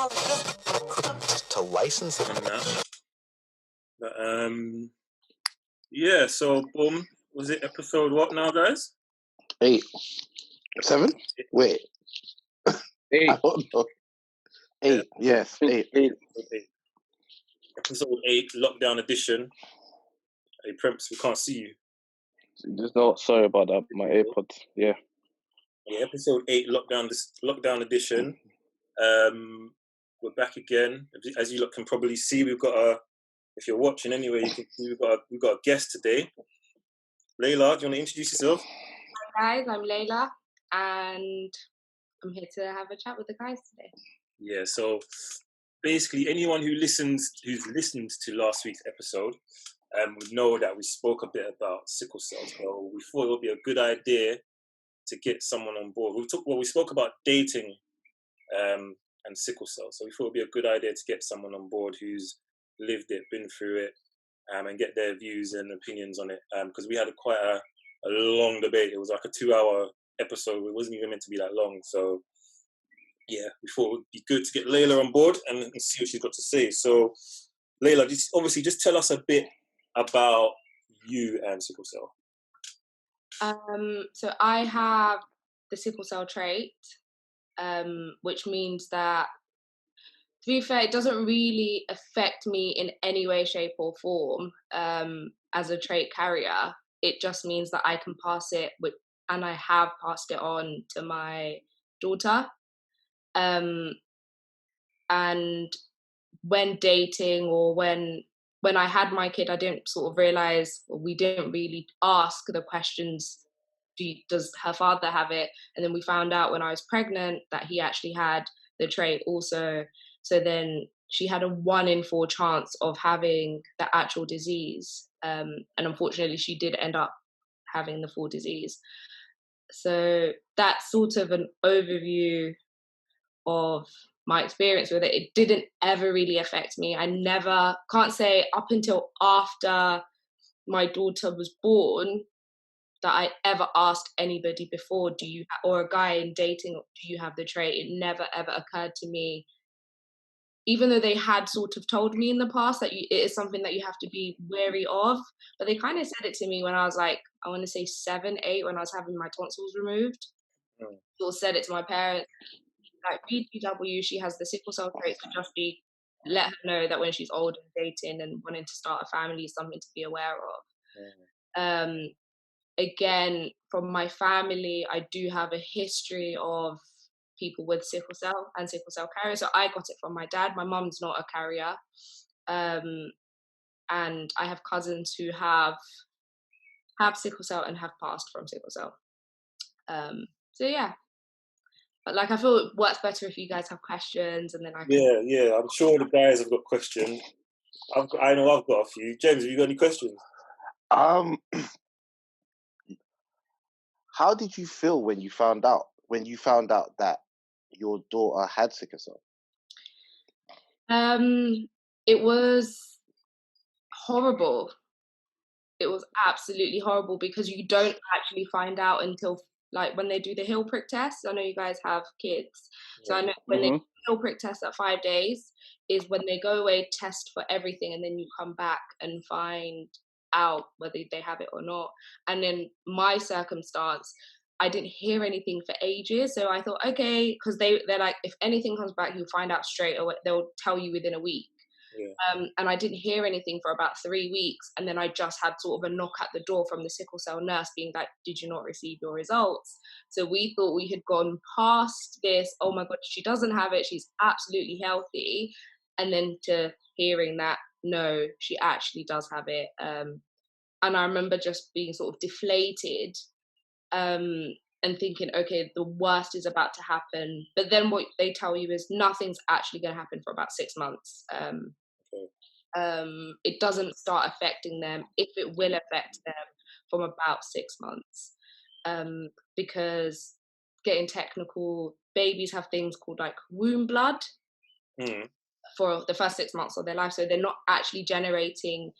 to license it. And that. But, yeah, so boom. Was it episode what now, guys? 8. 7? Wait. 8. I don't know. 8. Yeah. Yes, 8. Episode 8, lockdown edition. Hey, Prince, we can't see you. There's no, sorry about that. My AirPods. Yeah. Yeah, episode 8, lockdown edition. We're back again. As you lot can probably see, we've got if you're watching anyway, you can see we've got a guest today. Layla, do you want to introduce yourself? Hi guys, I'm Layla, and I'm here to have a chat with the guys today. Yeah, so basically anyone who's listened to last week's episode would know that we spoke a bit about sickle cell. So we thought it would be a good idea to get someone on board. We spoke about dating and sickle cell. So we thought it would be a good idea to get someone on board who's lived it, been through it, and get their views and opinions on it. Because we had quite a long debate. It was like a 2-hour episode. It wasn't even meant to be that long. So yeah, we thought it would be good to get Layla on board and see what she's got to say. So Layla, just tell us a bit about you and sickle cell. So I have the sickle cell trait, which means that, to be fair, it doesn't really affect me in any way, shape or form as a trait carrier. It just means that I can pass it, and I have passed it on to my daughter. And when dating or when I had my kid, I didn't sort of realize, or we didn't really ask the questions, does her father have it? And then we found out when I was pregnant that he actually had the trait also. So then she had a 1 in 4 chance of having the actual disease. And unfortunately, she did end up having the full disease. So that's sort of an overview of my experience with it. It didn't ever really affect me. Can't say up until after my daughter was born that I ever asked anybody before, or a guy in dating, do you have the trait? It never ever occurred to me, even though they had sort of told me in the past that it is something that you have to be wary of. But they kind of said it to me when I was like, I want to say 7, 8, when I was having my tonsils removed. Or said it to my parents, like, BTW, she has the sickle cell trait, so just let her know that when she's older and dating and wanting to start a family is something to be aware of. Again, from my family, I do have a history of people with sickle cell and sickle cell carriers. So I got it from my dad. My mum's not a carrier. And I have cousins who have sickle cell and have passed from sickle cell. So yeah. But like, I feel it works better if you guys have questions, and then I can... Yeah. I'm sure the guys have got questions. I know I've got a few. James, have you got any questions? How did you feel when you found out that your daughter had sickle cell? It was horrible. It was absolutely horrible, because you don't actually find out until, like, when they do the heel prick test. I know you guys have kids. So I know when they do the heel prick test at 5 days is when they go away, test for everything, and then you come back and find out whether they have it or not. And in my circumstance, I didn't hear anything for ages. So I thought, okay, because they're like, if anything comes back, you'll find out straight away. They'll tell you within a week. Yeah. And I didn't hear anything for about 3 weeks. And then I just had sort of a knock at the door from the sickle cell nurse being like, did you not receive your results? So we thought we had gone past this, oh my God, she doesn't have it, she's absolutely healthy. And then to hearing that, no, she actually does have it. And I remember just being sort of deflated and thinking, okay, the worst is about to happen. But then what they tell you is nothing's actually going to happen for about 6 months. It doesn't start affecting them, if it will affect them, from about 6 months. Because, getting technical, babies have things called like womb blood for the first 6 months of their life. So they're not actually generating,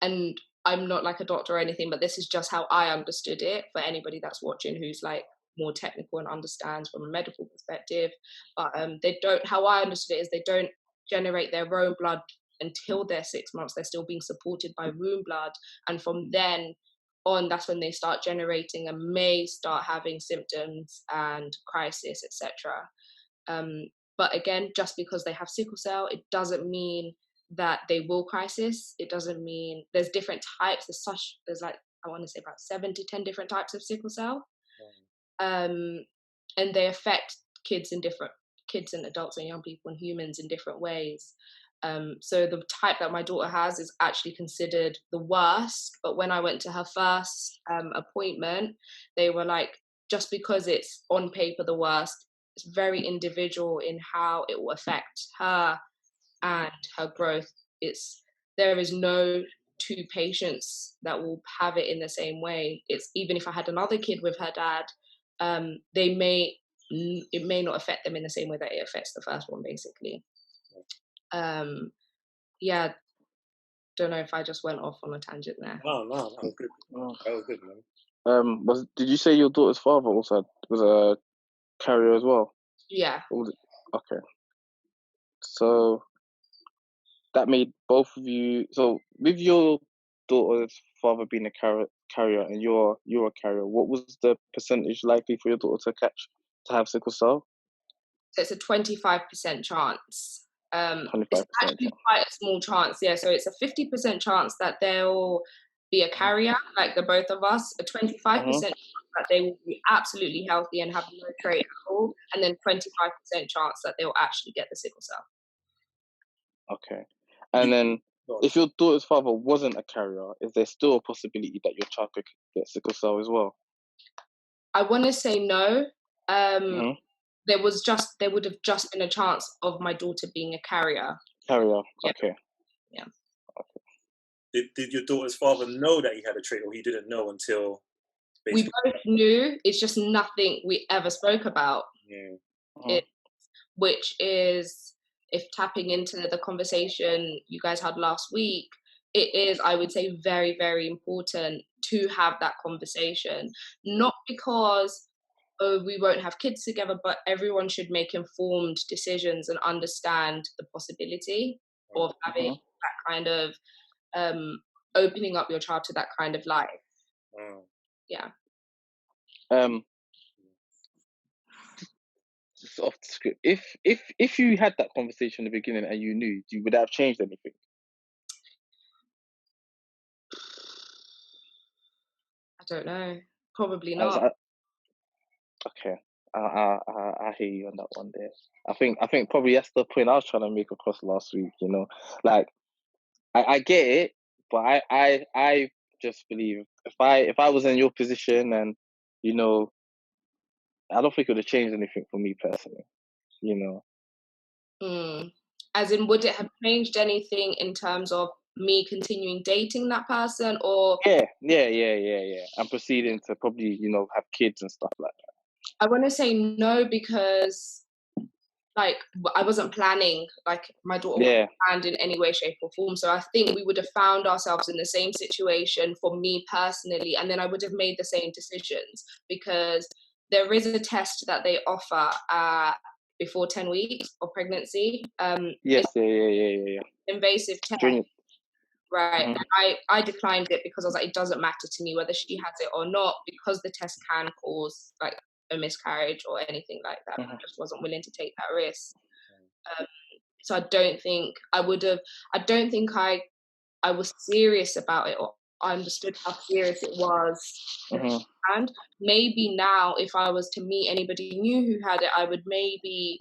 and I'm not like a doctor or anything, but this is just how I understood it for anybody that's watching who's like more technical and understands from a medical perspective. But they don't. How I understood it is they don't generate their own blood until they're 6 months. They're still being supported by womb blood, and from then on, that's when they start generating and may start having symptoms and crisis, etc. But again, just because they have sickle cell, it doesn't mean that they will crisis. It doesn't mean there's different types. There's like, I want to say about 7 to 10 different types of sickle cell. And they affect kids and adults and young people and humans in different ways. So the type that my daughter has is actually considered the worst. But when I went to her first appointment, they were like, just because it's on paper the worst, it's very individual in how it will affect her and her growth. There is no two patients that will have it in the same way. It's even if I had another kid with her dad, it may not affect them in the same way that it affects the first one, basically. Yeah, don't know if I just went off on a tangent there. No, that was good. That was good, man. Did you say your daughter's father also was a carrier as well? Yeah. Okay. So that made both of you. So with your daughter's father being a carrier and you're a carrier, what was the percentage likely for your daughter to have sickle cell? So it's a 25% chance. 25%. It's actually quite a small chance, yeah. So it's a 50% chance that they'll be a carrier, like the both of us. A 25% chance that they will be absolutely healthy and have no trait at all, and then 25% chance that they'll actually get the sickle cell. Okay. And then, if your daughter's father wasn't a carrier, is there still a possibility that your child could get sickle cell as well? I want to say no. There would have just been a chance of my daughter being a carrier. Carrier, yeah. Okay. Yeah. Okay. Did your daughter's father know that he had a trait, or he didn't know until? We both knew. It's just nothing we ever spoke about. Yeah. Which is, if tapping into the conversation you guys had last week, it is, I would say, very, very important to have that conversation. Not because we won't have kids together, but everyone should make informed decisions and understand the possibility of having that kind of opening up your child to that kind of life. Yeah. Off the script. If you had that conversation in the beginning and you knew, would that have changed anything? I don't know. Probably not. Okay. I hear you on that one there. I think probably that's the point I was trying to make across last week, you know. Like I get it, but I just believe if I was in your position and, you know, I don't think it would have changed anything for me personally, you know. As in, would it have changed anything in terms of me continuing dating that person, or? Yeah. I'm proceeding to probably, you know, have kids and stuff like that. I want to say no, because like I wasn't planning, like my daughter wasn't planned in any way, shape or form. So I think we would have found ourselves in the same situation for me personally, and then I would have made the same decisions, because there is a test that they offer before 10 weeks of pregnancy. Yes, invasive test. Right. And I declined it because I was like, it doesn't matter to me whether she has it or not, because the test can cause like a miscarriage or anything like that. I just wasn't willing to take that risk. So I don't think I was serious about it, or I understood how serious it was. And maybe now, if I was to meet anybody new who had it, I would maybe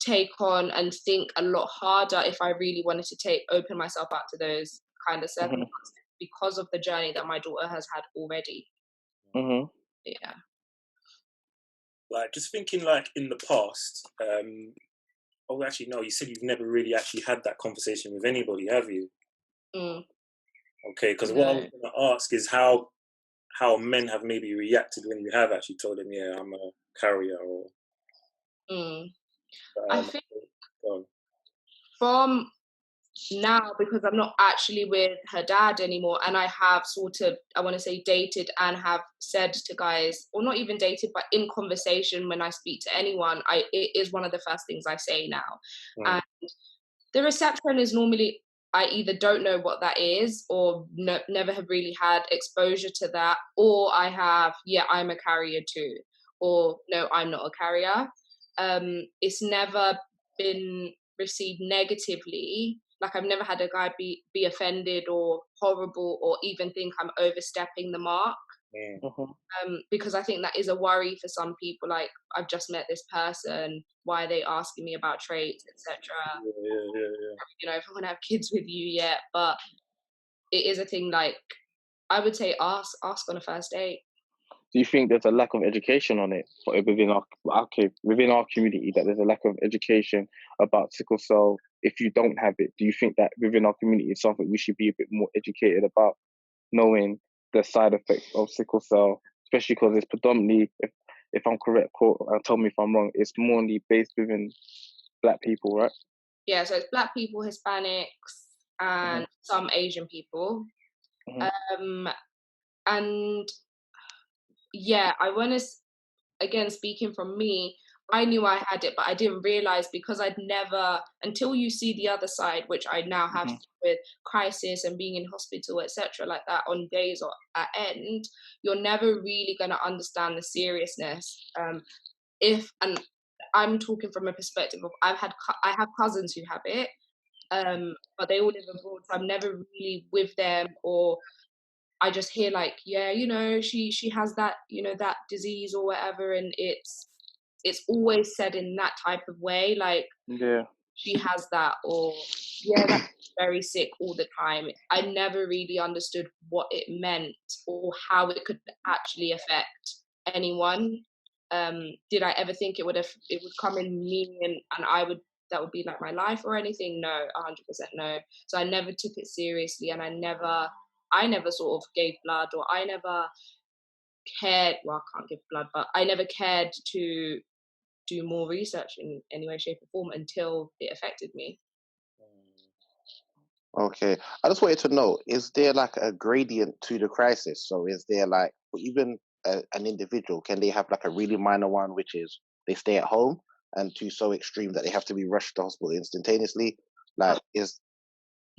take on and think a lot harder if I really wanted to open myself up to those kind of circumstances, because of the journey that my daughter has had already. Yeah. Like, just thinking, like, in the past, actually, no, you said you've never really actually had that conversation with anybody, have you? Okay, because what I was going to ask is how men have maybe reacted when you have actually told them, yeah, I'm a carrier, or... I think from now, because I'm not actually with her dad anymore, and I have sort of, I want to say, dated and have said to guys, or not even dated, but in conversation when I speak to anyone, it is one of the first things I say now. And the reception is normally, I either don't know what that is, or never have really had exposure to that, or I have, yeah, I'm a carrier too, or no, I'm not a carrier. It's never been received negatively. Like, I've never had a guy be offended or horrible or even think I'm overstepping the mark. Because I think that is a worry for some people. Like, I've just met this person, why are they asking me about traits, etc. You know, if I want to have kids with you yet, but it is a thing. Like, I would say ask on a first date. Do you think there's a lack of education on it within our community, that there's a lack of education about sickle cell? If you don't have it, do you think that within our community it's something we should be a bit more educated about, knowing the side effects of sickle cell, especially because it's predominantly, if I'm correct, tell me if I'm wrong, it's more based within Black people, right? Yeah, so it's Black people, Hispanics, and some Asian people. And yeah, I want to, again, speaking from me, I knew I had it, but I didn't realize, because I'd never, until you see the other side, which I now have with crisis and being in hospital, etc., like that, on days or at end, you're never really going to understand the seriousness. And I'm talking from a perspective of, I have cousins who have it, but they all live abroad, so I'm never really with them, or I just hear like, yeah, you know, she has that, you know, that disease or whatever, and it's always said in that type of way, like, yeah, she has that, or yeah, that's very sick all the time. I never really understood what it meant or how it could actually affect anyone. Did I ever think it would come in me and that would be like my life or anything? No, 100% no. So I never took it seriously, and I never sort of gave blood, or I never cared. Well, I can't give blood, but I never cared to do more research in any way, shape, or form until it affected me. Okay, I just wanted to know: is there like a gradient to the crisis? So, is there like, even an individual, can they have like a really minor one, which is they stay at home, and to so extreme that they have to be rushed to hospital instantaneously? Like,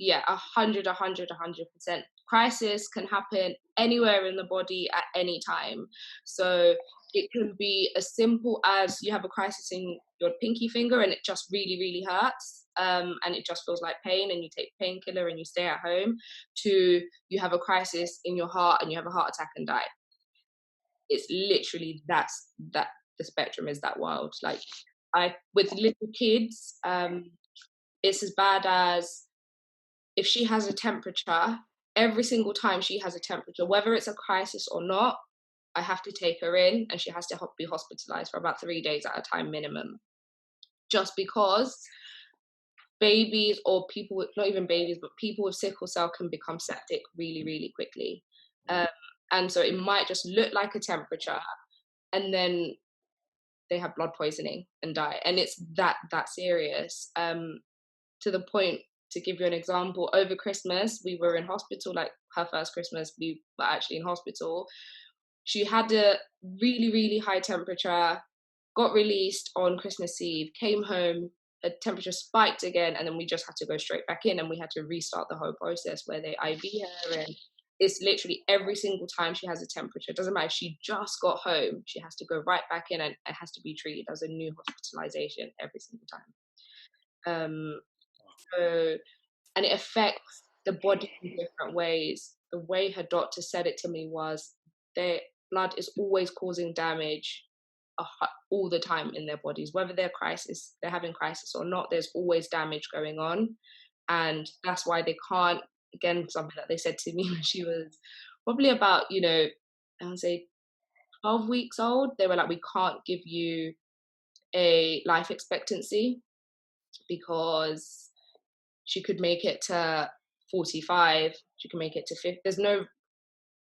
Yeah, 100%. Crisis can happen anywhere in the body at any time. So it can be as simple as you have a crisis in your pinky finger and it just really, really hurts, and it just feels like pain, and you take painkiller and you stay at home, to you have a crisis in your heart and you have a heart attack and die. It's literally that the spectrum is that wild. Like, with little kids, it's as bad as, if she has a temperature, every single time she has a temperature, whether it's a crisis or not, I have to take her in, and she has to be hospitalized for about 3 days at a time minimum. Just because babies, or people with, not even babies, but people with sickle cell can become septic really, really quickly. And so it might just look like a temperature, and then they have blood poisoning and die. And it's that serious. To the point, to give you an example, over Christmas, we were in hospital, like her first Christmas, we were actually in hospital. She had a really, really high temperature, got released on Christmas Eve, came home, her temperature spiked again, and then we just had to go straight back in, and we had to restart the whole process where they IV her. And it's literally every single time she has a temperature, it doesn't matter if she just got home, she has to go right back in, and it has to be treated as a new hospitalization every single time. So, and it affects the body in different ways. The way her doctor said it to me was, their blood is always causing damage all the time in their bodies, whether they're having crisis or not. There's always damage going on, and that's why they can't. Again, something that they said to me when she was probably about, I would say 12 weeks old. They were like, we can't give you a life expectancy because she could make it to 45, she can make it to 50. There's no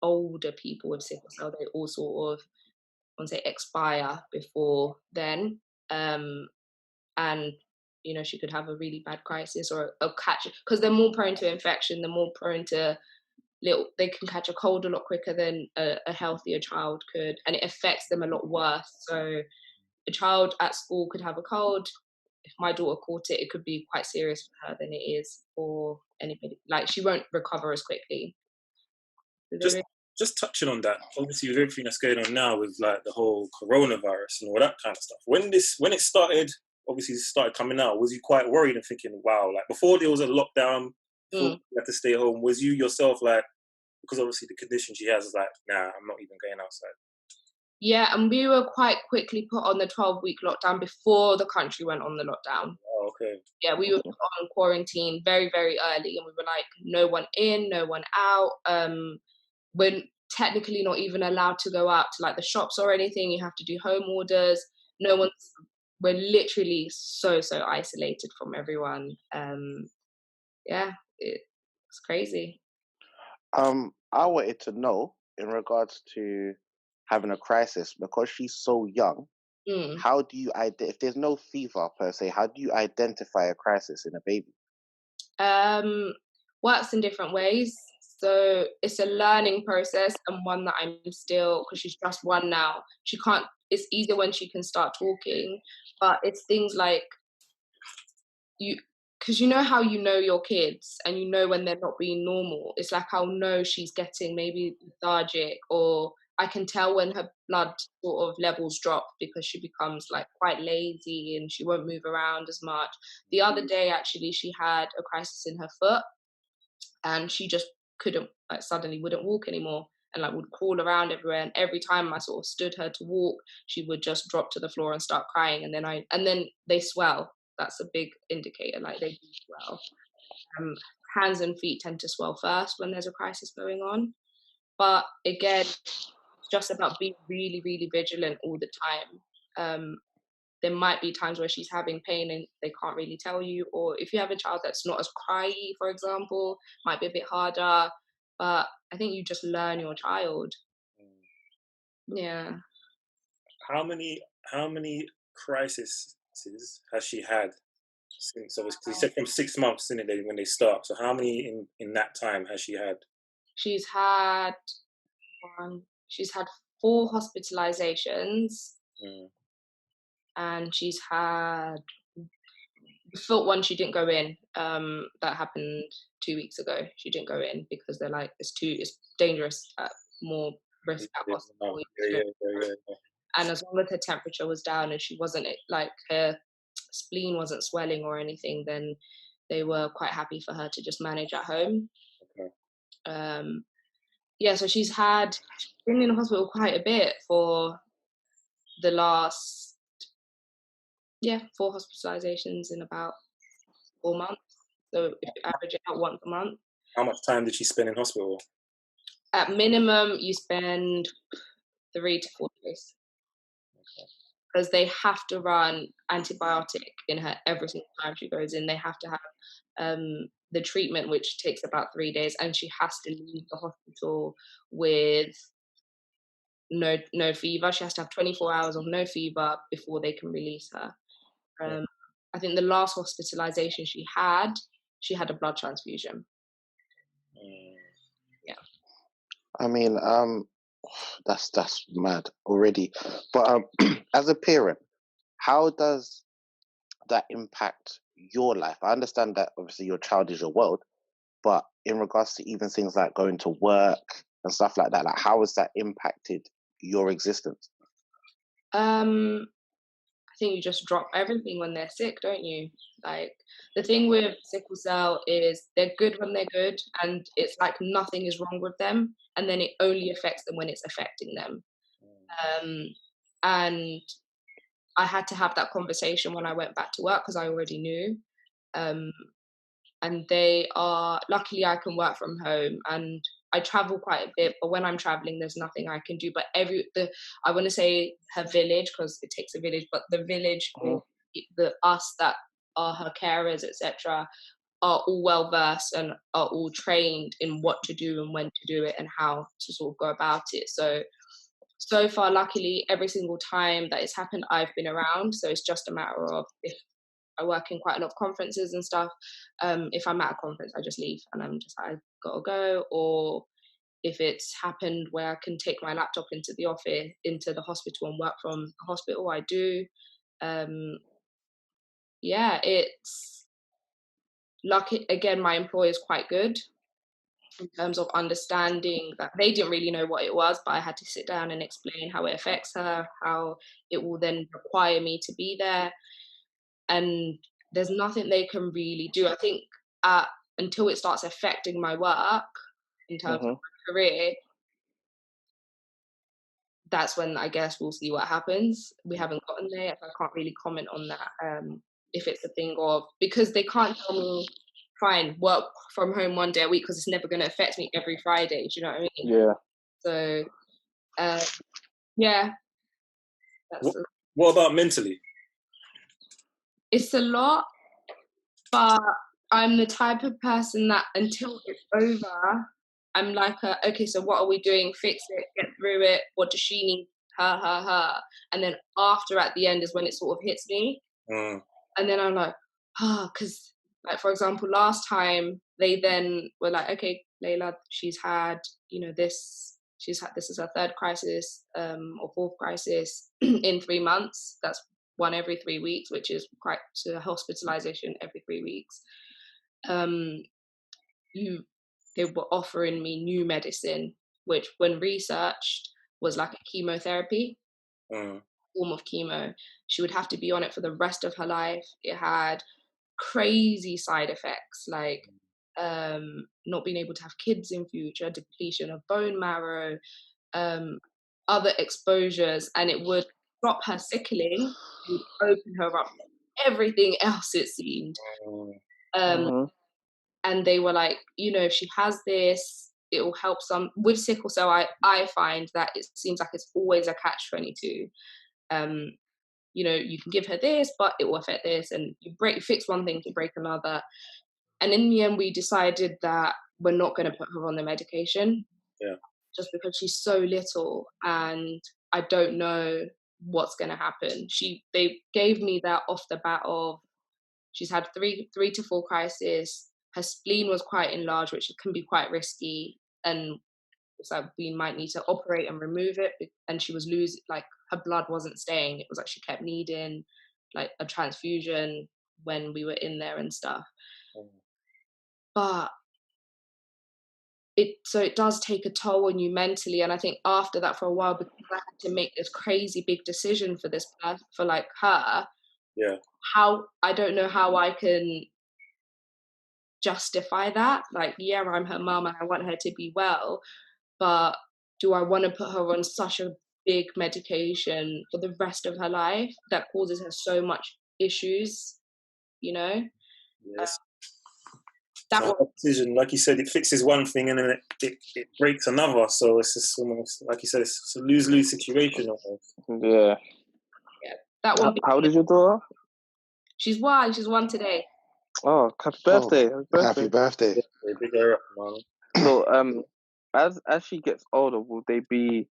older people with sickle cell. They all sort of, I want to say, expire before then. And you know, she could have a really bad crisis or a catch, because they're more prone to infection, they're more prone to they can catch a cold a lot quicker than a healthier child could, and it affects them a lot worse. So a child at school could have a cold. If my daughter caught it, it could be quite serious for her than it is for anybody. Like, she won't recover as quickly. Just touching on that, obviously with everything that's going on now with like the whole coronavirus and all that kind of stuff. When it started, obviously it started coming out, was you quite worried and thinking, wow, like before there was a lockdown, before you had to stay home, was you yourself like, because obviously the condition she has is like, nah, I'm not even going outside? Yeah, and we were quite quickly put on the 12-week lockdown before the country went on the lockdown. Oh, okay. Yeah, we were put on quarantine very, very early, and we were like, no one in, no one out. We're technically not even allowed to go out to like the shops or anything. You have to do home orders. We're literally so isolated from everyone. Yeah, it's crazy. I wanted to know, in regards to having a crisis, because she's so young, how do you if there's no fever per se, how do you identify a crisis in a baby? Works in different ways. So it's a learning process, and one that I'm still, because she's just one now, it's easier when she can start talking, but it's things like because you know how you know your kids and you know when they're not being normal. It's like, I'll know she's getting maybe lethargic, or I can tell when her blood sort of levels drop because she becomes like quite lazy and she won't move around as much. The other day, actually, she had a crisis in her foot, and she just couldn't, like, suddenly wouldn't walk anymore, and like would crawl around everywhere. And every time I sort of stood her to walk, she would just drop to the floor and start crying. And then they swell. That's a big indicator, like they do swell. Hands and feet tend to swell first when there's a crisis going on. But again, it's just about being really, really vigilant all the time. There might be times where she's having pain and they can't really tell you, or if you have a child that's not as cryy, for example, might be a bit harder. But I think you just learn your child. Yeah. How many crises has she had since, obviously you said from 6 months in it when they start, so how many in that time has she had? She's had 4 hospitalizations. And she's had the foot one. She didn't go in. That happened 2 weeks ago. She didn't go in because they're like, it's dangerous, more risk at hospital. And as long as her temperature was down and she wasn't, like, her spleen wasn't swelling or anything, then they were quite happy for her to just manage at home. Yeah, so she's been in the hospital quite a bit for the last 4 hospitalizations in about 4 months. So if you average it out once a month. How much time did she spend in hospital? At minimum, you spend 3 to 4 days. Because they have to run antibiotic in her every single time she goes in. They have to have the treatment, which takes about 3 days, and she has to leave the hospital with no fever. She has to have 24 hours of no fever before they can release her. I think the last hospitalization she had a blood transfusion. Yeah. I mean, that's mad already. But as a parent, how does that impact your life? I understand that obviously your child is your world, but in regards to even things like going to work and stuff like that, like how has that impacted your existence? I think you just drop everything when they're sick, don't you? Like, the thing with sickle cell is they're good when they're good, and it's like nothing is wrong with them, and then it only affects them when it's affecting them. And I had to have that conversation when I went back to work because I already knew. And luckily I can work from home, and I travel quite a bit, but when I'm traveling, there's nothing I can do. But I want to say her village, because it takes a village, but the village, or us that are her carers, etc., are all well versed and are all trained in what to do and when to do it and how to sort of go about it. So far, luckily, every single time that it's happened, I've been around. So it's just a matter of if I work in quite a lot of conferences and stuff. If I'm at a conference, I just leave and I'm just like, I gotta go. Or if it's happened where I can take my laptop into the office, into the hospital and work from the hospital, I do. Yeah, it's lucky. Again, my employer is quite good in terms of understanding that they didn't really know what it was, but I had to sit down and explain how it affects her, how it will then require me to be there. And there's nothing they can really do. I think until it starts affecting my work in terms of my career, that's when I guess we'll see what happens. We haven't gotten there. I can't really comment on that. If it's a thing of, because they can't tell me, fine, work from home one day a week because it's never going to affect me every Friday. Do you know what I mean? Yeah. So, yeah. What about mentally? It's a lot, but I'm the type of person that until it's over, I'm like, okay, so what are we doing? Fix it, get through it. What does she need? Her. And then after, at the end, is when it sort of hits me. And then I'm like, because, like, for example, last time they then were like, okay, Layla, she's had, this is her third crisis or fourth crisis in 3 months. That's one every 3 weeks, which is quite a hospitalization every 3 weeks. They were offering me new medicine, which when researched was like a chemotherapy form of chemo. She would have to be on it for the rest of her life. It had crazy side effects like not being able to have kids in future, depletion of bone marrow, other exposures, and it would stop her sickling, it would open her up to everything else, it seemed. And they were like, if she has this, it will help some with sickle cell. I find that it seems like it's always a catch-22. You can give her this, but it will affect this, and you fix one thing to break another. And in the end, we decided that we're not going to put her on the medication, just because she's so little, and I don't know what's going to happen. They gave me that off the bat of she's had three to four crises. Her spleen was quite enlarged, which can be quite risky, and so we might need to operate and remove it. And she was losing, like, her blood wasn't staying. It was like she kept needing like a transfusion when we were in there and stuff. But it does take a toll on you mentally. And I think after that, for a while, because I had to make this crazy big decision for this person, for like her. Yeah. How, I don't know how I can justify that. Like, yeah, I'm her mum and I want her to be well, but do I want to put her on such a big medication for the rest of her life that causes her so much issues, Yes. That decision, like you said, it fixes one thing and then it breaks another. So it's just almost, like you said, it's a lose-lose situation. Yeah. That one. How old is your daughter? She's one today. Oh, happy birthday! Happy birthday! Big her up, man. So, as she gets older, will they be?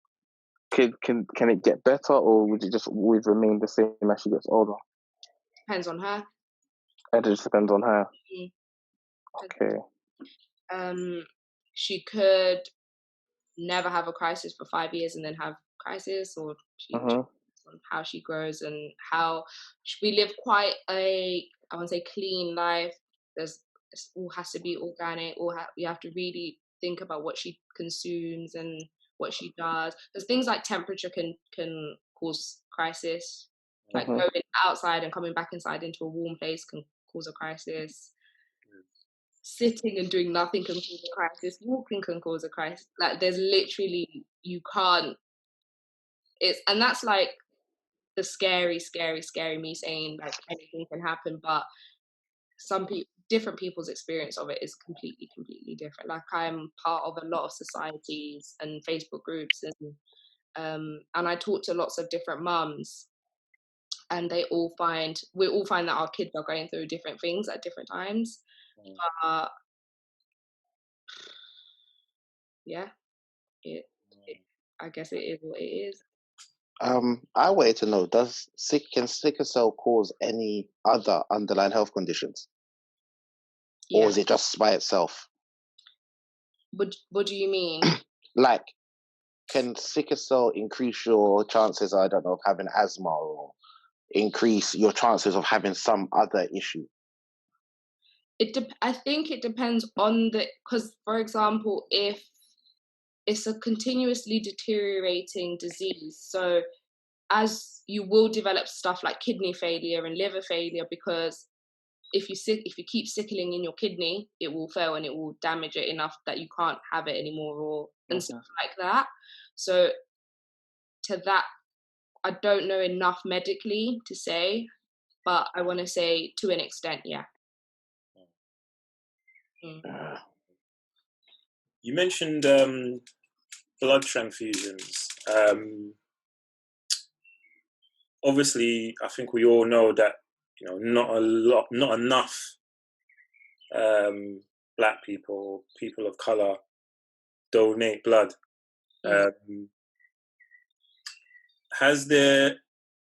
Can it get better, or would it just always remain the same as she gets older? Depends on her. It just depends on her. Okay. She could never have a crisis for 5 years and then have crisis, or on how she grows and how we live quite I want to say clean life. It all has to be organic. You have to really think about what she consumes and what she does, because things like temperature can cause crisis. Like going outside and coming back inside into a warm place can cause a crisis. Sitting and doing nothing can cause a crisis. Walking can cause a crisis. Like, there's literally, you can't. And that's like the scary me saying like anything can happen, but different people's experience of it is completely different. Like, I'm part of a lot of societies and Facebook groups, and I talk to lots of different mums, and we all find that our kids are going through different things at different times. Yeah, I guess it is what it is. I wanted to know: can sickle cell cause any other underlying health conditions, or is it just by itself? What do you mean? Like, can sickle cell increase your chances, I don't know, of having asthma, or increase your chances of having some other issue? I think it depends on because, for example, if it's a continuously deteriorating disease, so as you will develop stuff like kidney failure and liver failure, because if you keep sickling in your kidney, it will fail and it will damage it enough that you can't have it anymore, and stuff like that. So to that, I don't know enough medically to say, but I want to say to an extent, yeah. You mentioned blood transfusions. Obviously, I think we all know that not enough Black people of color donate blood. Has there,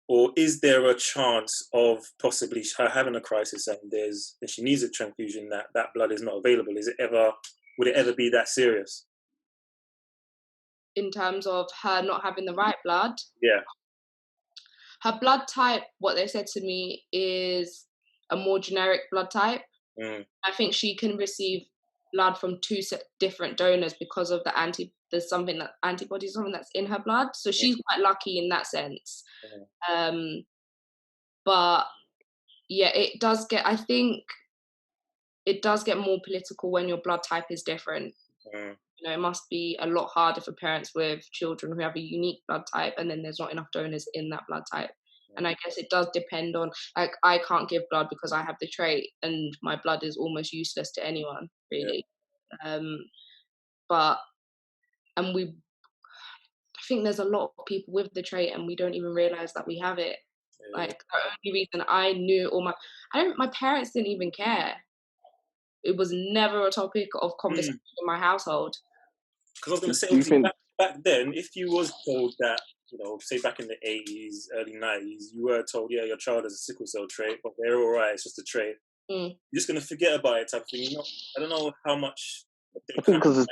or is there a chance of possibly her having a crisis and she needs a transfusion, that blood is not available? Would it ever be that serious? In terms of her not having the right blood? Yeah. Her blood type, what they said to me, is a more generic blood type. I think she can receive blood from two different donors because of there's something that antibodies, something that's in her blood. So she's quite lucky in that sense. But yeah, I think it does get more political when your blood type is different. You know, it must be a lot harder for parents with children who have a unique blood type, and then there's not enough donors in that blood type. And I guess it does depend on, like, I can't give blood because I have the trait, and my blood is almost useless to anyone, really. I think there's a lot of people with the trait, and we don't even realize that we have it. Like, the only reason I knew my parents didn't even care. It was never a topic of conversation in my household. Because I was going to say, obviously, back then, if you was told that, say back in the 80s, early 90s, you were told, yeah, your child has a sickle cell trait, but they're all right, it's just a trait. You're just going to forget about it type of thing. I don't know how much... I think because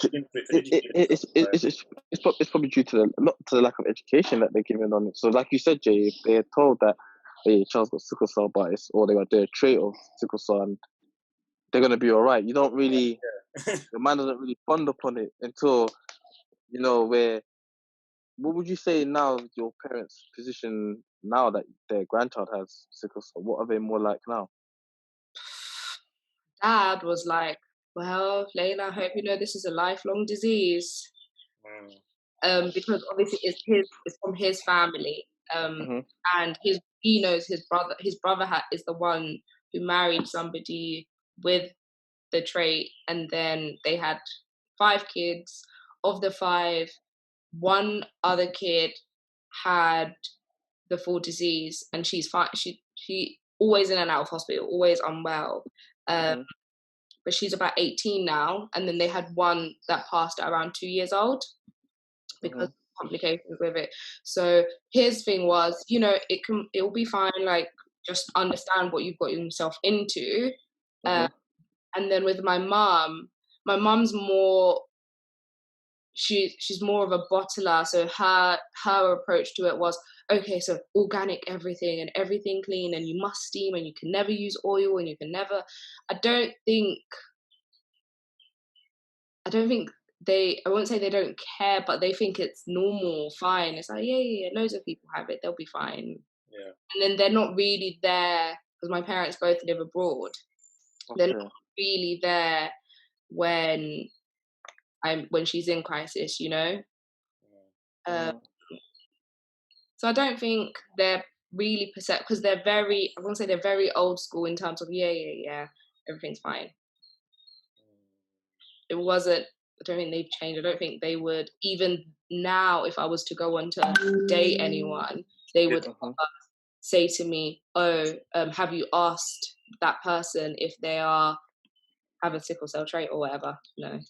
it's probably due to the lack of education that they're given on it. So like you said, Jay, if they're told that your child's got sickle cell, or they got their trait of sickle cell, and they're going to be all right. You don't really... your mind doesn't really fund upon it until, where... What would you say now with your parents' position now that their grandchild has sickle cell? What are they more like now? Dad was like, well, Layla, I hope you know this is a lifelong disease. Because obviously it's from his family. And he knows his brother. His brother is the one who married somebody with the trait, and then they had 5 kids. Of the 5, one other kid had the full disease, and she's fine. She always in and out of hospital, always unwell. But she's about 18 now, and then they had one that passed at around 2 years old because of complications with it. So his thing was, it will be fine, like, just understand what you've got yourself into. And then with my mum's more, she's more of a bottler, so her approach to it was, okay, so organic everything and everything clean, and you must steam, and you can never use oil, and you can never... I won't say they don't care, but they think it's normal, fine. It's like, yeah, loads of people have it, they'll be fine. And then they're not really there, because my parents both live abroad. They're not really there when she's in crisis, So I don't think they're really because they're very, I won't say they're very old school in terms of, yeah, everything's fine. It wasn't, I don't think they've changed. I don't think they would, even now, if I was to go on to date anyone, they would say to me, have you asked that person if they have a sickle cell trait or whatever? No.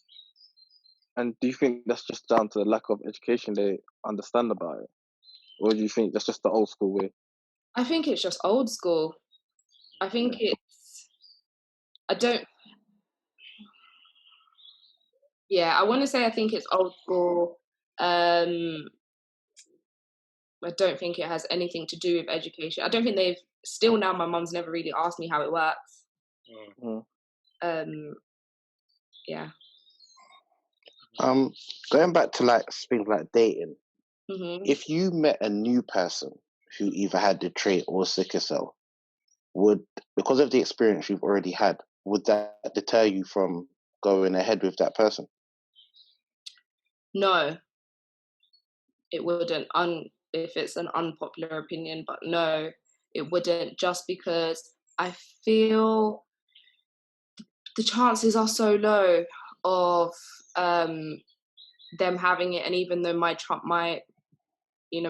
And do you think that's just down to the lack of education they understand about it? Or do you think that's just the old school way? I think it's just old school. I think I want to say I think it's old school. I don't think it has anything to do with education. I don't think still now my mum's never really asked me how it works. Yeah. Going back to like things like dating, Mm-hmm. if you met a new person who either had the trait or sickle cell, because of the experience you've already had, would that deter you from going ahead with that person? No, it wouldn't. If it's an unpopular opinion, but no, it wouldn't. Just because I feel the chances are so low of them having it, and even though my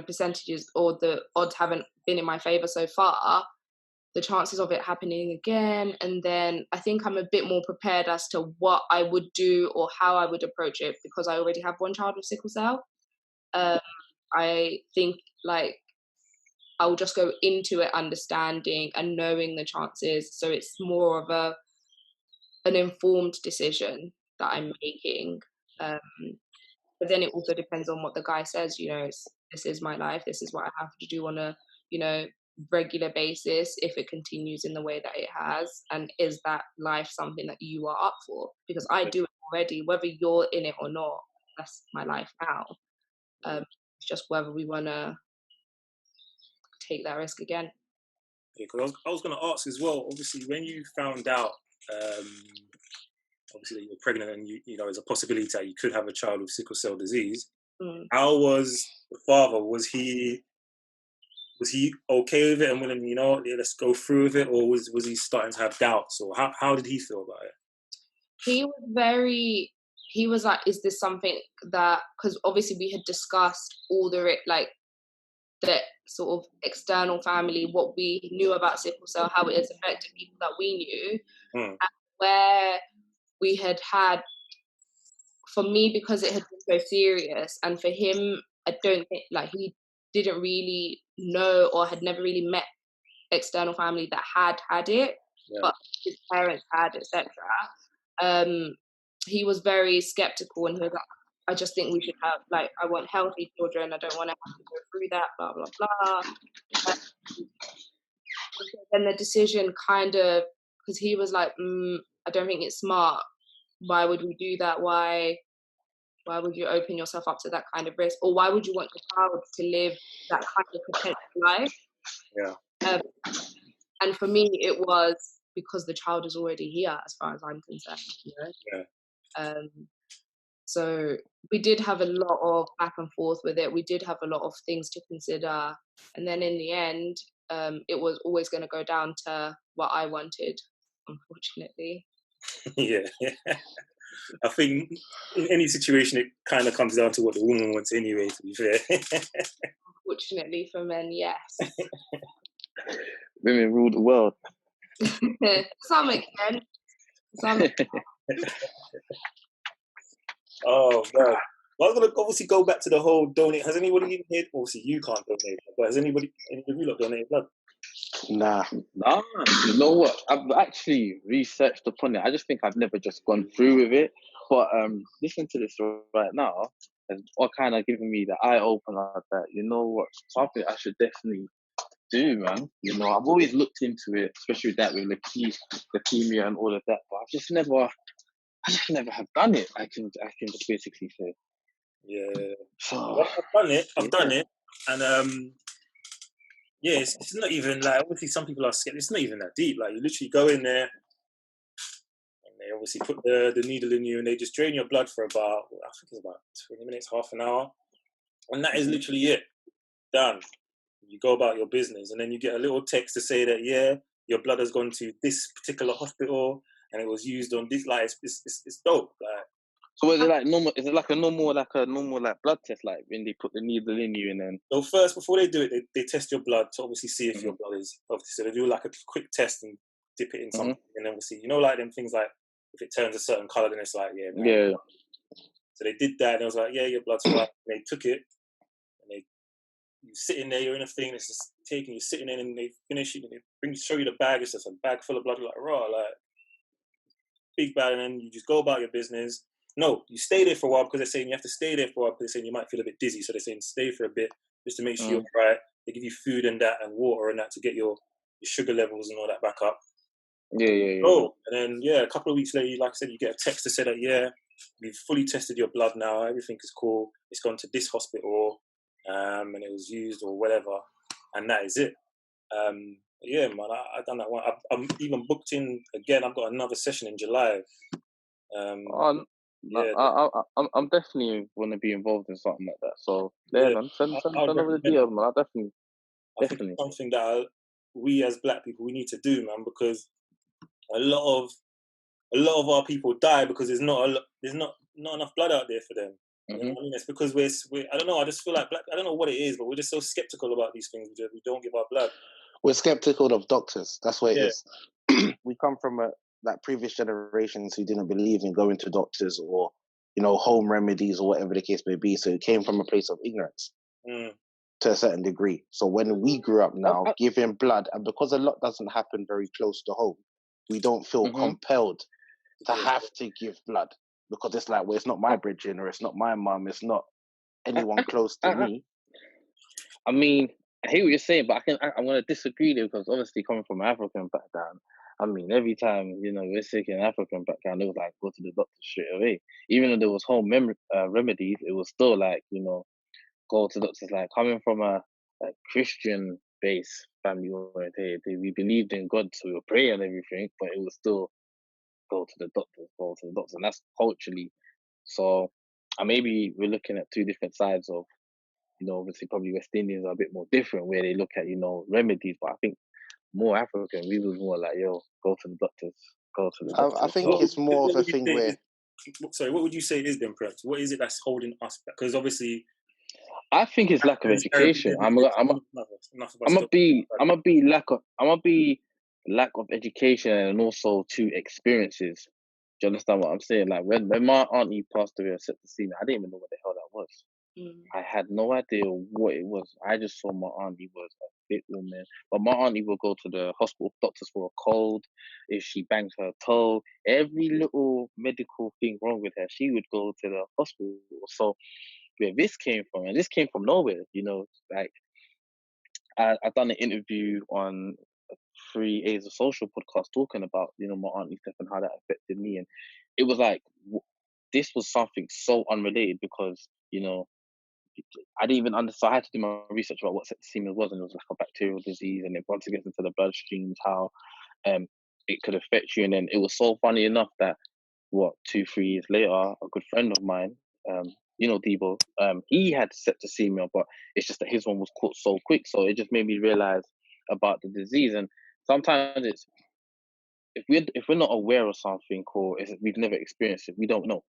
percentages or the odds haven't been in my favor so far, the chances of it happening again, and then I think I'm a bit more prepared as to what I would do or how I would approach it, because I already have one child with sickle cell. I think like I'll just go into it understanding and knowing the chances, so it's more of an informed decision that I'm making. But then it also depends on what the guy says. This is my life. This is what I have to do on a regular basis if it continues in the way that it has, and is that life something that you are up for? Because I do it already, whether you're in it or not. That's my life now. It's just whether we want to take that risk again. Yeah, because I was going to ask as well, obviously when you found out obviously that you were pregnant and there's a possibility that you could have a child with sickle cell disease, how was the father? Was he okay with it and willing, let's go through with it, or was he starting to have doubts, or how did he feel about it? He was like, is this something that, because obviously we had discussed all the sort of external family, what we knew about sickle cell, how it has affected people that we knew, and where we had, for me, because it had been so serious, and for him, I don't think, like, he didn't really know or had never really met external family that had it, but his parents had, etc. He was very skeptical, and he was like, I just think we should have, like, I want healthy children, I don't want to have to go through that, blah, blah, blah. And the decision kind of, because he was like, I don't think it's smart. Why would we do that? Why would you open yourself up to that kind of risk? Or why would you want your child to live that kind of potential life? Yeah. And for me, it was because the child is already here, as far as I'm concerned. Yeah. So we did have a lot of back and forth with it. We did have a lot of things to consider. And then in the end, it was always going to go down to what I wanted, unfortunately. Yeah. I think in any situation, it kind of comes down to what the woman wants anyway, to be fair. Unfortunately for men, yes. Women rule the world. Some extent. Oh, man. Well, I'm going to obviously go back to the whole donate. Has anybody in here? Obviously, you can't donate, but has any of you lot donated blood? Nah. You know what? I've actually researched upon it. I just think I've never just gone through with it. But listen to this right now, and what kind of giving me the eye opener that, you know what, something I should definitely do, man. I've always looked into it, especially that with leukemia and all of that. But I just never have done it. I can just basically say. Yeah. So Well, I've done it, and yeah, it's not even like, obviously some people are scared. It's not even that deep. Like, you literally go in there, and they obviously put the needle in you, and they just drain your blood for about, I think it's about 20 minutes, half an hour, and that is literally it. Done. You go about your business, and then you get a little text to say that, yeah, your blood has gone to this particular hospital, and it was used on this. Like, it's dope. Like, so is it like normal? Is it like a normal blood test, like when they put the needle in you and then? So first, before they do it, they test your blood to obviously see if your blood is obviously. So they do like a quick test and dip it in something, and then obviously, like them things like if it turns a certain color, then it's like, yeah, man. Yeah. So they did that, and it was like, yeah, your blood's right. And they took it, and they you're sitting there, you're in a thing, it's just taking, you're sitting there, and they finish it, and they show you the bag, it's just a bag full of blood, like, raw, like, big bag, and then you just go about your business. No, you stay there for a while, because they're saying you have to stay there for a while, because they're saying you might feel a bit dizzy, so they're saying stay for a bit, just to make sure you're right. They give you food and that, and water and that, to get your sugar levels and all that back up. Yeah. Oh, and then, a couple of weeks later, like I said, you get a text to say that, we've fully tested your blood now, everything is cool, it's gone to this hospital, and it was used or whatever, and that is it. Yeah, man, I done that one. I'm even booked in again. I've got another session in July. I'm definitely want to be involved in something like that. So man, send over the deal, man. I think it's something that we as Black people, we need to do, man, because a lot of our people die because there's not enough blood out there for them. You know what I mean? It's because we're I don't know. I just feel like Black. I don't know what it is, but we're just so skeptical about these things. We don't give our blood. We're skeptical of doctors. That's what it is. We come from previous generations who didn't believe in going to doctors or, home remedies or whatever the case may be. So it came from a place of ignorance to a certain degree. So when we grew up now, giving blood, and because a lot doesn't happen very close to home, we don't feel compelled to have to give blood, because it's like, well, it's not my bridging, or it's not my mum, it's not anyone close to me. I mean, I hear what you're saying, but I'm going to disagree there, because obviously coming from an African background, I mean, every time, we're sick in an African background, it was like, go to the doctor straight away. Even though there was home remedies, it was still like, go to doctors. Like, coming from a Christian-based family where we believed in God, so we would pray and everything, but it was still go to the doctor, and that's culturally. So maybe we're looking at two different sides of, obviously probably West Indians are a bit more different, where they look at, remedies, but I think more African, we was more like, go to the doctors. I think it's more of a thing where... Sorry, what would you say it is then, perhaps? What is it that's holding us back? Because obviously... I think it's lack of education. I'm gonna be lack of education, and also two experiences. Do you understand what I'm saying? Like, when my auntie passed away and set to see me, I didn't even know what the hell that was. I had no idea what it was. I just saw my auntie was a fit woman. But my auntie would go to the hospital doctors for a cold. If she banged her toe, every little medical thing wrong with her, she would go to the hospital. So where this came from, and this came from nowhere, like, I've done an interview on 3 A's of Social podcast talking about, my auntie's death and how that affected me. And it was like, this was something so unrelated, because, I didn't even understand. So I had to do my research about what septicemia was, and it was like a bacterial disease, and once it gets into the bloodstreams, how it could affect you. And then it was so funny enough that 2-3 years later, a good friend of mine, Debo, he had septicemia, but it's just that his one was caught so quick. So it just made me realize about the disease. And sometimes it's, if we're not aware of something, or we've never experienced it, we don't know.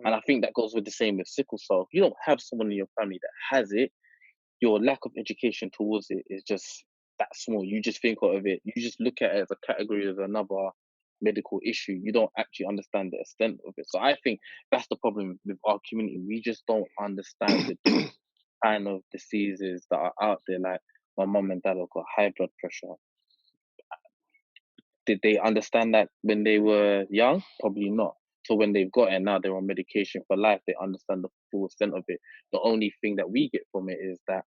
And I think that goes with the same with sickle cell. If you don't have someone in your family that has it, your lack of education towards it is just that small. You just think of it, you just look at it as a category of another medical issue. You don't actually understand the extent of it. So I think that's the problem with our community. We just don't understand the different kind of diseases that are out there. Like, my mum and dad have got high blood pressure. Did they understand that when they were young? Probably not. So when they've got it now, they're on medication for life, they understand the full extent of it. The only thing that we get from it is that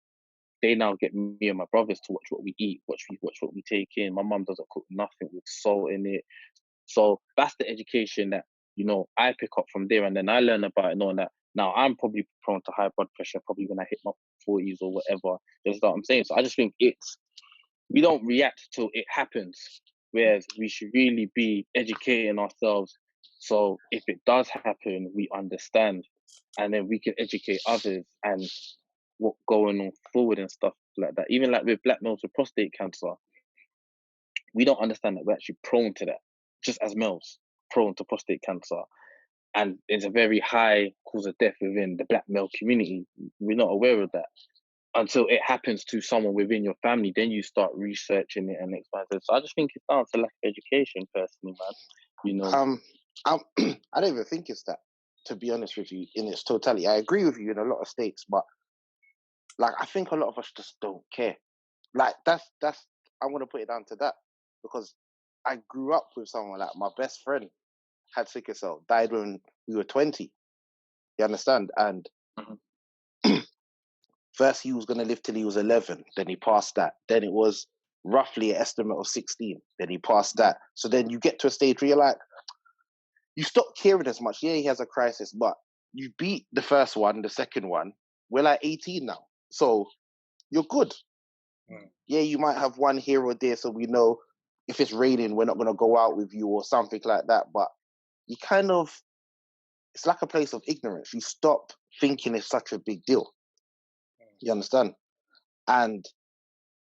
they now get me and my brothers to watch what we eat, watch what we take in. My mum doesn't cook nothing with salt in it. So that's the education that, I pick up from there, and then I learn about it, knowing that now I'm probably prone to high blood pressure, probably when I hit my 40s or whatever. That's what I'm saying. So I just think we don't react till it happens, whereas we should really be educating ourselves. So if it does happen, we understand, and then we can educate others and what going on forward and stuff like that. Even like with black males with prostate cancer, we don't understand that we're actually prone to that, just as males, prone to prostate cancer. And it's a very high cause of death within the black male community. We're not aware of that until it happens to someone within your family. Then you start researching it and expanding. So I just think it's down to lack of education, personally, man. I don't even think it's that, to be honest with you, in its totality. I agree with you in a lot of states, but Like, I think a lot of us just don't care. Like, that's I want to put it down to that, because I grew up with someone like my best friend had sickle cell, died when we were 20. You understand? And first he was going to live till he was 11, then he passed that. Then it was roughly an estimate of 16, then he passed that. So then you get to a stage where you're like, you stop caring as much. Yeah, he has a crisis, but you beat the first one, the second one. We're like 18 now. So you're good. Yeah, you might have one here or there, so we know if it's raining, we're not going to go out with you or something like that. But you kind of, it's like a place of ignorance. You stop thinking it's such a big deal. You understand? And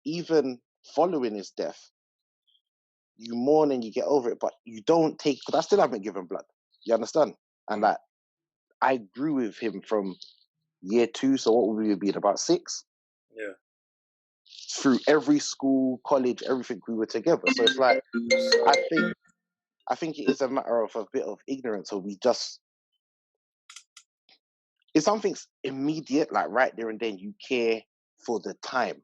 even following his death, you mourn and you get over it, but you don't take, because I still haven't given blood. You understand? And like, I grew with him from year 2, so what would we have been, about 6? Yeah. Through every school, college, everything, we were together. So it's like, I think it is a matter of a bit of ignorance, or we just, if something's immediate, like right there and then, you care for the time.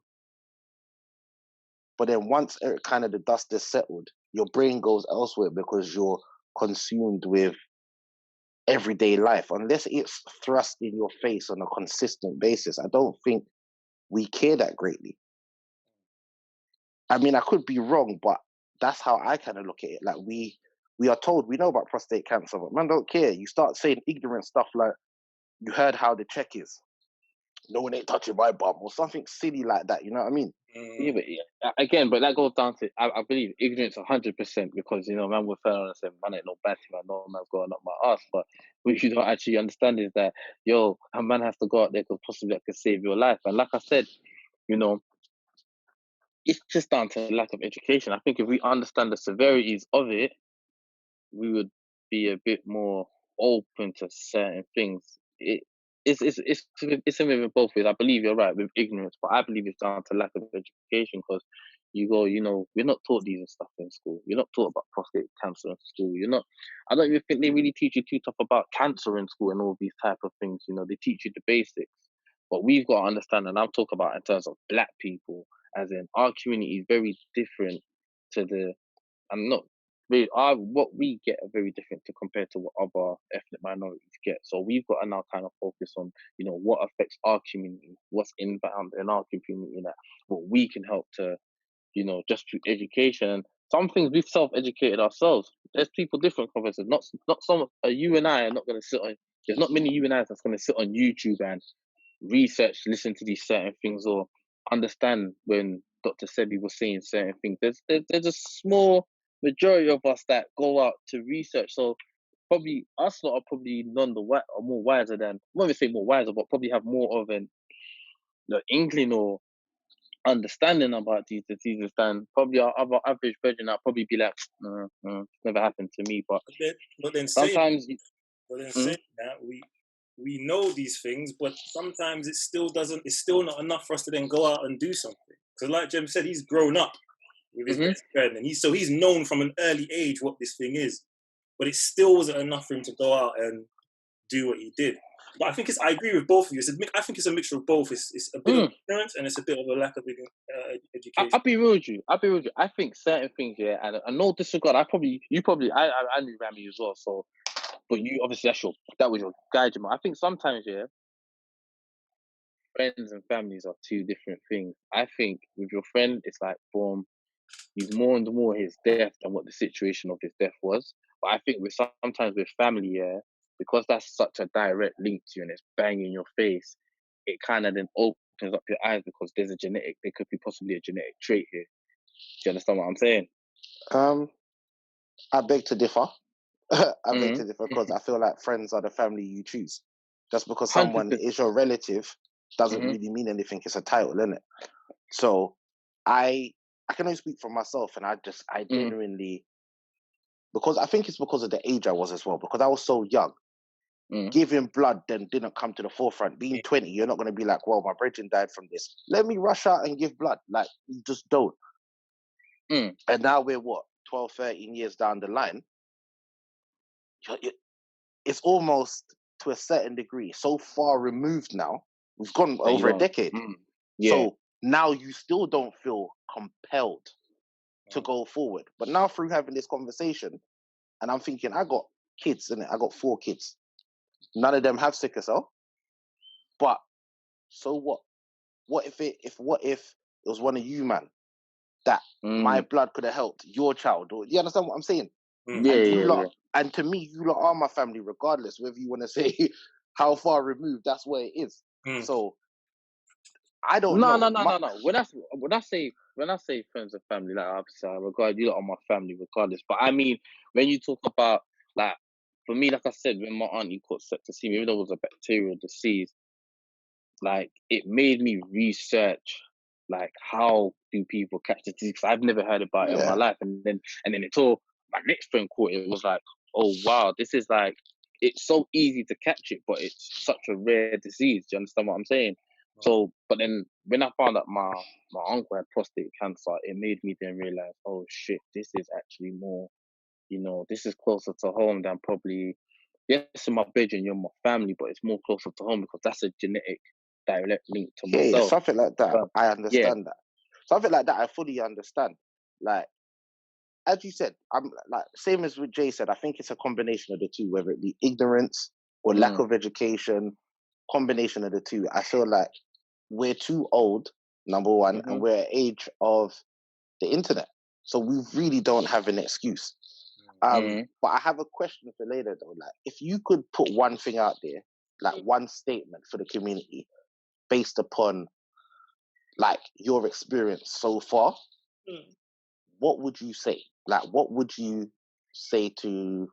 But then once kind of the dust is settled, your brain goes elsewhere because you're consumed with everyday life. Unless it's thrust in your face on a consistent basis, I don't think we care that greatly. I mean, I could be wrong, but that's how I kind of look at it. Like, we are told, we know about prostate cancer, but man don't care. You start saying ignorant stuff like, you heard how the check is, no one ain't touching my bum, or something silly like that. You know what I mean? Yeah, but again, but that goes down to, I believe, ignorance 100%, because, you know, man will fail and say, man ain't no bad man, no man's going up my ass. But what you don't actually understand is that, yo, a man has to go out there because possibly that could save your life. And like I said, you know, it's just down to lack of education. I think if we understand the severities of it, we would be a bit more open to certain things. It's a bit of both ways. I believe you're right with ignorance, but I believe it's down to lack of education, because you go, you know, we're not taught these stuff in school. You're not taught about prostate cancer in school. You're not. I don't even think they really teach you too tough about cancer in school and all these type of things. You know, they teach you the basics, but we've got to understand, and I'm talking about in terms of Black people, as in our community is very different to the. I'm not really, what we get are very different to compared to what other ethnic minorities get. So we've got to now kind of focus on, you know, what affects our community, what's inbound in our community, that what we can help to, you know, just through education. And some things we've self-educated ourselves. There's people different from us. Not some. You and I are not going to sit on. There's not many you and I that's going to sit on YouTube and research, listen to these certain things, or understand when Dr. Sebi was saying certain things. There's a small majority of us that go out to research. So probably us lot are probably or more wiser than, I'm not going to say more wiser, but probably have more of an inkling or understanding about these diseases than probably our other average virgin. I'll probably be like, never happened to me. But then sometimes, saying that, we know these things, but sometimes it still doesn't. It's still not enough for us to then go out and do something. Because, like Jem said, he's grown up with his best friend, and he's known from an early age what this thing is. But it still wasn't enough for him to go out and do what he did. But I agree with both of you. I think it's a mixture of both. It's a bit of ignorance and it's a bit of a lack of education. I'll be real with you. I think certain things, yeah, and no disregard. I knew Rami as well. So, but you obviously that was your guide, Jamal. I think sometimes, yeah, friends and families are two different things. I think with your friend, it's like, boom, he's mourned more his death than what the situation of his death was. But I think sometimes with family, yeah, because that's such a direct link to you and it's bang in your face, it kind of then opens up your eyes, because there could be possibly a genetic trait here. Do you understand what I'm saying? I beg to differ. I beg to differ, because I feel like friends are the family you choose. Just because someone 100%. is your relative doesn't really mean anything. It's a title, isn't it? So I can only speak for myself, and I genuinely, because I think it's because of the age I was as well, because I was so young. Giving blood then didn't come to the forefront. Being 20, you're not going to be like, well, my brethren died from this, let me rush out and give blood. Like, you just don't. And now we're 12, 13 years down the line. It's almost, to a certain degree, so far removed now. We've gone over a decade. Yeah. So now you still don't feel compelled to go forward. But now through having this conversation, and I'm thinking, I got kids, innit? I got 4 kids. None of them have sickle cell. But so what? What if it was one of you, man, that my blood could have helped your child? Or you understand what I'm saying? Yeah. And to me, you lot are my family, regardless whether you want to say how far removed. That's where it is. So I don't know. No. When I say friends and family, like obviously I regard you lot are my family regardless. But I mean, when you talk about, like, for me, like I said, when my auntie caught septicemia, even though it was a bacterial disease, like, it made me research, like, how do people catch the disease? Because I've never heard about it in my life. And then until my next friend caught it, it was like, oh wow, this is like, it's so easy to catch it, but it's such a rare disease. Do you understand what I'm saying? So, but then when I found out my uncle had prostate cancer, it made me then realize, oh shit, this is actually more, this is closer to home than probably, yes, in my bedroom, you're my family, but it's more closer to home because that's a genetic direct link to myself. Yeah, something like that. But, I understand that. Something like that, I fully understand. Like, as you said, I'm like, same as what Jay said, I think it's a combination of the two, whether it be ignorance or lack of education, combination of the two. I feel like we're too old, number one, and we're at age of the internet. So we really don't have an excuse. But I have a question for Layla though. Like, if you could put one thing out there, like one statement for the community based upon like your experience so far, what would you say? Like, what would you say to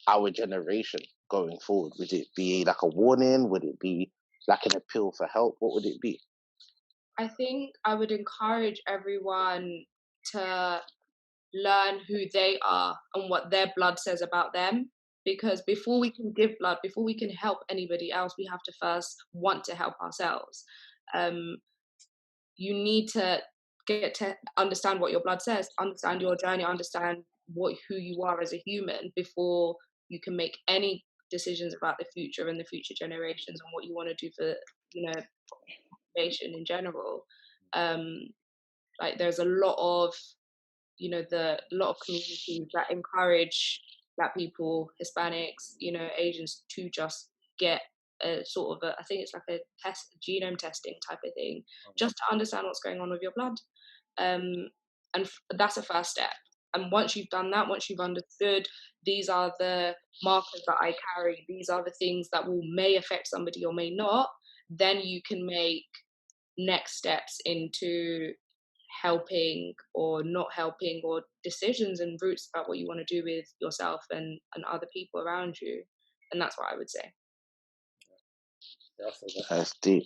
our generation going forward? Would it be like a warning? Would it be like an appeal for help? What would it be? I think I would encourage everyone to learn who they are and what their blood says about them. Because before we can give blood, before we can help anybody else, we have to first want to help ourselves. You need to get to understand what your blood says, understand your journey, understand who you are as a human before you can make any decisions about the future and the future generations and what you want to do for, nation in general. Like, there's a lot of communities that encourage Black people, Hispanics, Asians to just get a sort of I think it's like a genome testing type of thing, just to understand what's going on with your blood. And that's a first step. And once you've done that, once you've understood these are the markers that I carry, these are the things that may affect somebody or may not, then you can make next steps into helping or not helping, or decisions and routes about what you want to do with yourself and other people around you. And that's what I would say. Yeah, I feel that. That's deep.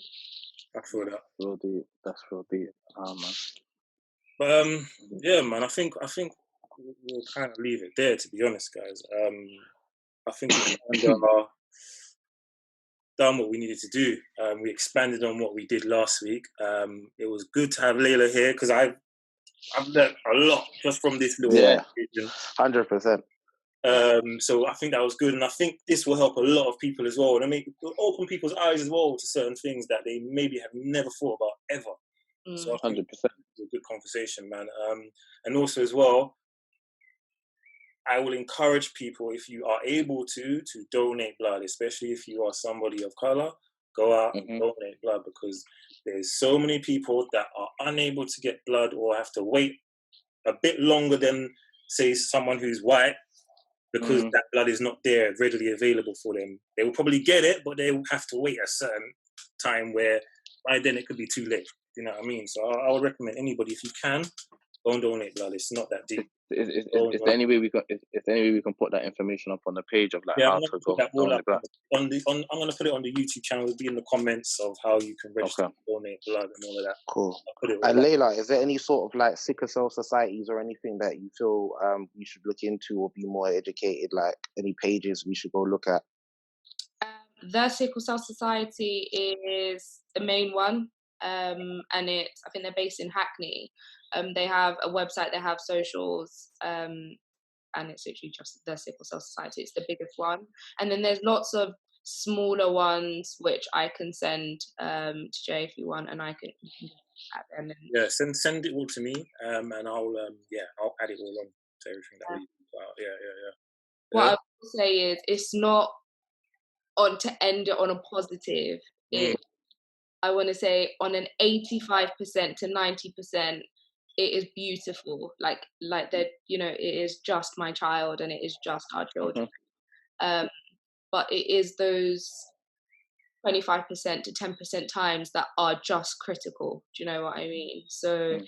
I feel that. Real deep. That's real deep. Man. But yeah, man, I think we'll kind of leave it there, to be honest, guys. I think we kind of done what we needed to do. We expanded on what we did last week. It was good to have Layla here because I've learned a lot just from this little conversation. 100%. So I think that was good, and I think this will help a lot of people as well, and open people's eyes as well to certain things that they maybe have never thought about ever. So I think 100%. it's a good conversation, man. And also as well, I will encourage people, if you are able to donate blood, especially if you are somebody of color, go out and donate blood, because there's so many people that are unable to get blood or have to wait a bit longer than, say, someone who's white, because that blood is not there readily available for them. They will probably get it, but they will have to wait a certain time where by then it could be too late. You know what I mean? So I would recommend anybody, if you can, go and donate blood. It's not that deep. Is there any way we can put that information up on the page of like how to go donate blood? I'm going to put it on the YouTube channel. It'll be in the comments of how you can register to donate blood and all of that. Cool. And Layla, is there any sort of like sickle cell societies or anything that you feel we should look into or be more educated? Like any pages we should go look at? The Sickle Cell Society is the main one, and I think they're based in Hackney. They have a website, they have socials, and it's literally just the Sickle Cell Society. It's the biggest one. And then there's lots of smaller ones, which I can send to Jay if you want, and I can add them. And Yeah, send it all to me, and I'll add it all on to everything that we talk about. Yeah. What I will say is, it's not on to end it on a positive. I want to say on an 85% to 90%, it is beautiful. Like that, you know, it is just my child and it is just our children. But it is those 25% to 10% times that are just critical. Do you know what I mean? So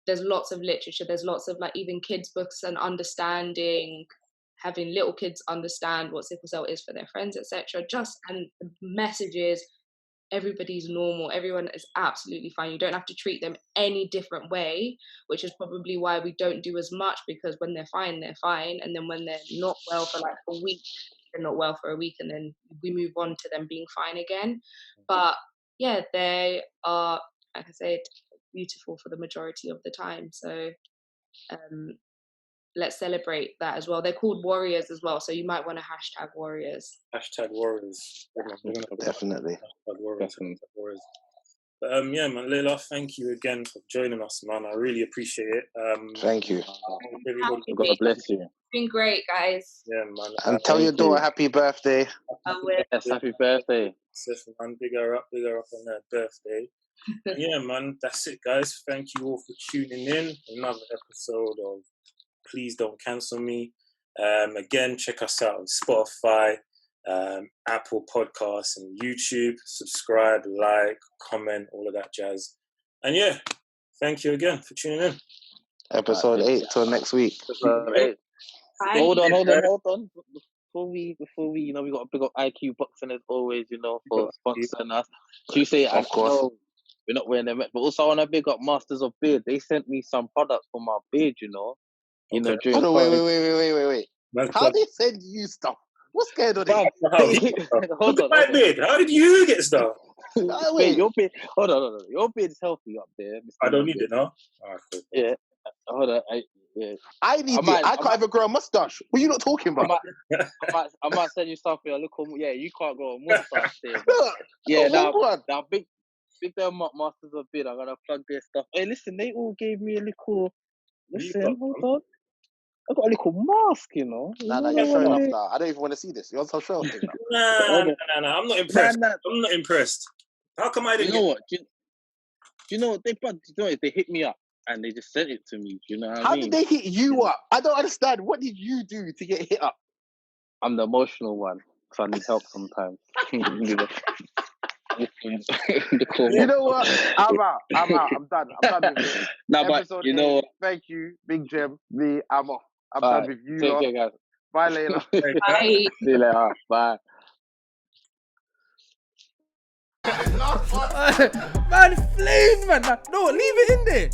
there's lots of literature. There's lots of like even kids books and understanding, having little kids understand what sickle cell is for their friends, etc. And the message is, everybody's normal, everyone is absolutely fine, you don't have to treat them any different way, which is probably why we don't do as much, because when they're fine, and then when they're not well for like a week, they're not well for a week, and then we move on to them being fine again. But yeah, they are, like I said, beautiful for the majority of the time. So let's celebrate that as well. They're called warriors as well, so you might want to hashtag warriors. Hashtag warriors. Definitely. Hashtag warriors. But yeah, man, Layla, thank you again for joining us, man. I really appreciate it. Thank you. God bless you. It's been great, guys. Yeah, man. And tell your daughter happy birthday. I will. Yes, happy birthday. Man, big her up on her birthday. Yeah, man, that's it, guys. Thank you all for tuning in. Another episode of Please Don't Cancel Me. Again, check us out on Spotify, Apple Podcasts, and YouTube. Subscribe, like, comment, all of that jazz. And yeah, thank you again for tuning in. Episode 8 till next week. Episode 8. Hold on. Before we, you know, we got a big up IQ Boxing as always, you know, for sponsoring us. Tuesday, of course. We're not wearing them, but also I want to big up Masters of Beard. They sent me some products for my beard, you know. You know, during wait. How they send you stuff? What's going on here? Hold on. My beard. How did you get stuff? Wait, your beard. Hold on. Your beard is healthy up there. Mr. I don't need it, no? Cool. Yeah. Hold on. I need it. I can't even grow a mustache. What are you not talking about? I might send you stuff for your look. Yeah, you can't grow a mustache there. Yeah, now big them up, Masters of Beard. I'm gonna plug their stuff. Hey, listen, they all gave me a little. Listen, hold on. I got a little mask, you know. Nah, you're showing off now. I don't even want to see this. You're on some show thing now. Nah. I'm not impressed. I'm not impressed. How come I didn't? You know what? Do you know what they hit me up and they just sent it to me? Do you know what I mean? How did they hit you up? I don't understand. What did you do to get hit up? I'm the emotional one, so I need help sometimes. You know what? I'm out. I'm done with it. But you know what? Thank you, Big Gem. I'm off. I'm done with you. Take care, guys. Bye, Layla. Bye. See you later. Bye. Man, flames, man. No, leave it in there.